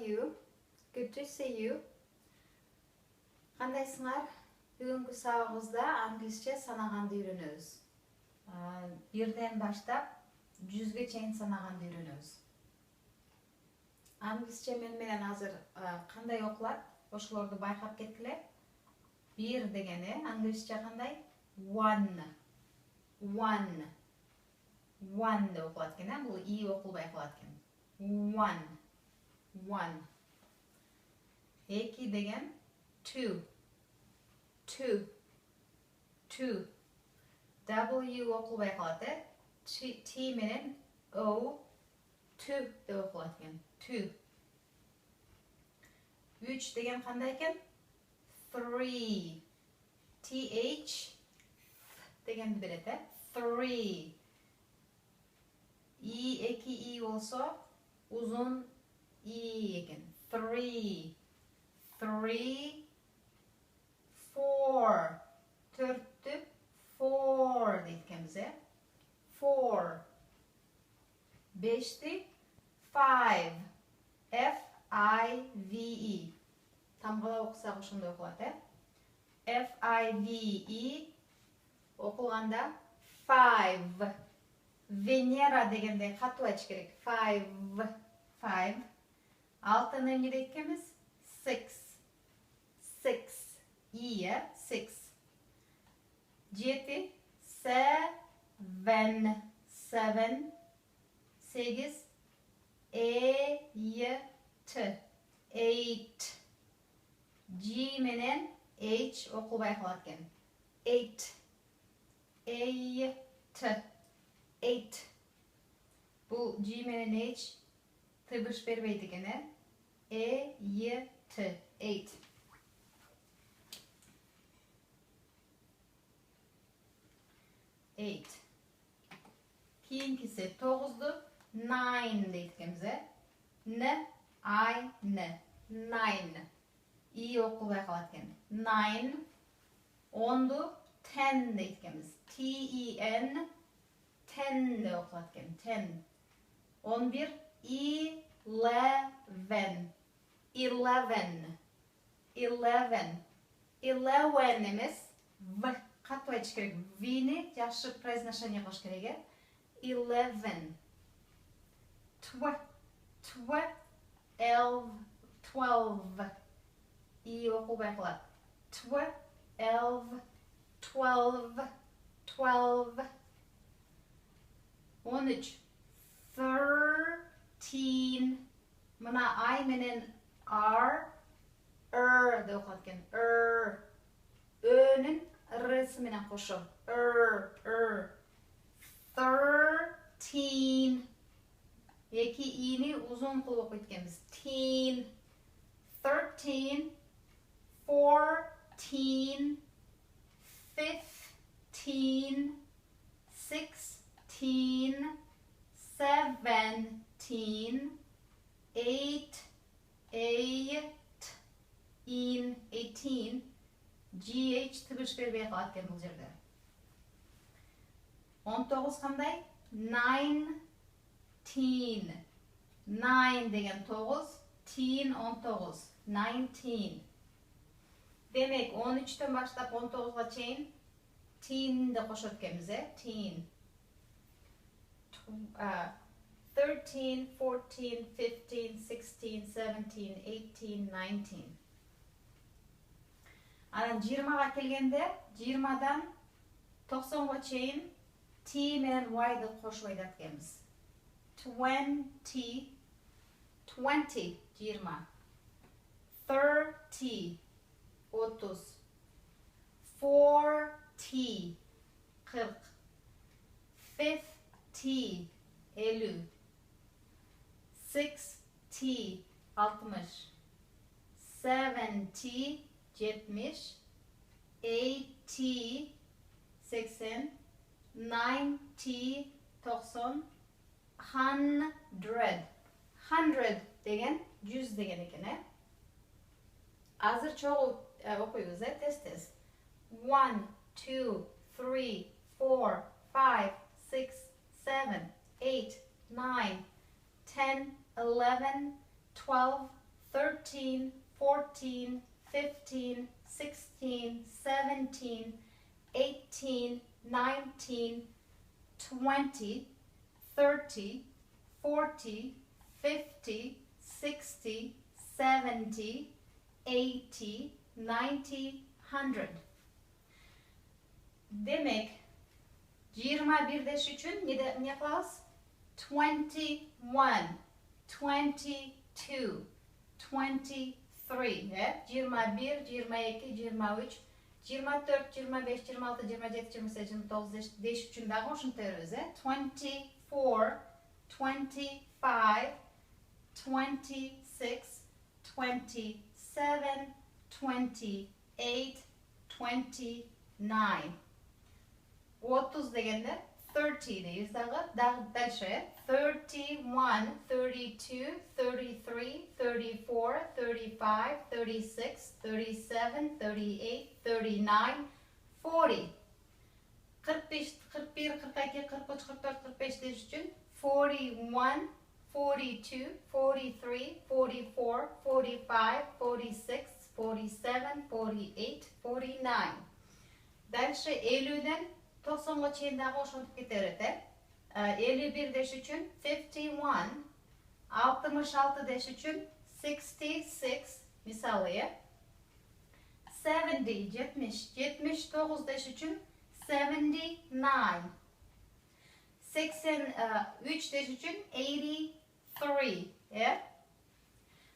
you? Good to see you. Кандайсыңар? Бүгүнкү сабагыбызда англисче санаганды үйрөнөбүз. Бирден баштап 100ге чейин санаганды үйрөнөбүз. Англисче менен азыр кандай окулат? Ошолорду байкап кеткиле. 1 дегени англисче кандай? One. One деп окулат экен, бул и окулбай калат экен. One. 2 деген two. W окулбай калат, T менен O, two деп окулат экен. Two. 3 деген кандай экен? Three. TH дегенди берет, Three. Эки и болсо uzun i eкен. Three. 4. Төрттү four дейт экенбиз, Four. 5ти five. F-I-V-E. Тамгала окусак ошондой окулат, F-I-V-E окулганда five. Венера дегенде катуу айтыш керек. Five. 6-ны эмне дейт экенбиз? Six. И, six. 7 seven. 8 eight. G менен H окулбай калат экен. Eight. Бул G менен H тыбыш бербейт экен, Eight. Кийинкиси 9'ду nine дейт экенбиз, Nine. И окулбай калат экен. Nine. 10'ду ten дейт экенбиз, T-E-N. Ten деп окулат экен. 10. 11 Eleven эмес, В катуу айтыш керек. Вини жакшы произношение кылыш керек, 11. 12. И окулбай калат. 12. 13. 13. Мына I менен R, деп окулат экен. Өнүн рсы менен кошо. 13. Эки ини узун кылып окуйт экенбиз. Teen. 13. 14. 15. 16. 17. 18. GH тыбыш бербей калат экен бул жерде. 19 кандай? 19. 9 деген 9, teen 19. 19. Демек 13'төн баштап 19га чейин teen де кошот экенбиз, Teen. 13, 14, 15, 16, 17, 18, 19. Анан 20га келгенде, 20дан 90га чейин T менен Y'ды кошуп айтат экенбиз. 20. 20. 30. 30. 40. 40. 50. 50. 60. 60. 70. 70. 80. 80. 90. 90. 100 деген 100 деген экен, Азыр чогуу окуйбуз, тез. 1, 2, 3, 4, 5, 6, 7, 8, 9, 10, 11, 12, 13, 14, 15, 16, 17, 18, 19, 20, 30, 40, 50, 60, 70, 80, 90, 100. Demek 21 deş üçün ne kılağız? 21, 22, 23, 21, 22, 23, 24, 25, 26, 27, 28, 29 deş üçün daha hoşun teröz. 24, 25, 26, 27, 28, 29. 30 degende 30'deyiz daha dəlşə 31, 32, 33, 34, 35, 36, 37, 38, 39, 40. 45, 41, 42, 43, 44, 45 deyiş üçün 41, 42, 43, 44, 45, 46, 47, 48, 49. Dəlşə 50'den 90'a çeyindağı hoşlanıp getirdi. 51 deş üçün 51, 66 deş üçün 66 misalıya. 70, 79 deş için 79. 83 deş için 83.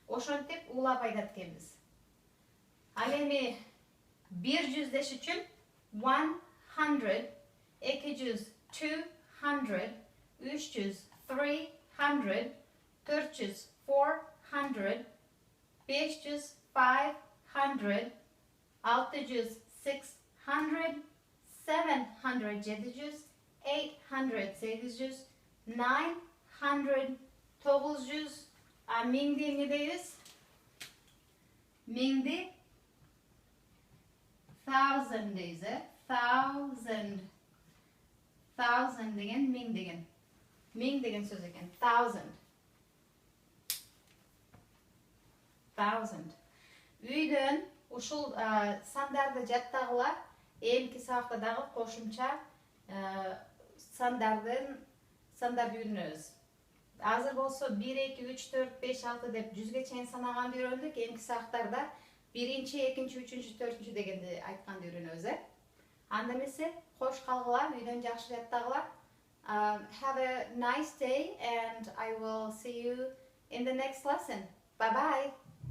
Oşantip ulap aydatkemiz. Alemi 100 deş için 100, 200, 200, 300, 300, 400, 400, 500, 500, 600, 600, 700, 700, 800, 800, 900, 900, mingdi nedeyiz? Mingdi 1000 deyiz. 1000. 1000 degen ming degen. Ming degen söz eken. 1000. 1000. Үйден ушул сандарды жаттагыла элки сабактагы кошумча сандарды үйрөнөбүз. Азыр болсо 1, 2, 3, 4, 5, 6 деп 100ге чейин санаганды үйрөндүк. Эмки сабактарда 1, 2, 3, 4 дегенди айтканды үйрөнөбүз. Анда эмесе кош калгыла, үйдөн жакшы жаттагыла. Have a nice day and I will see you in the next lesson. Bye bye.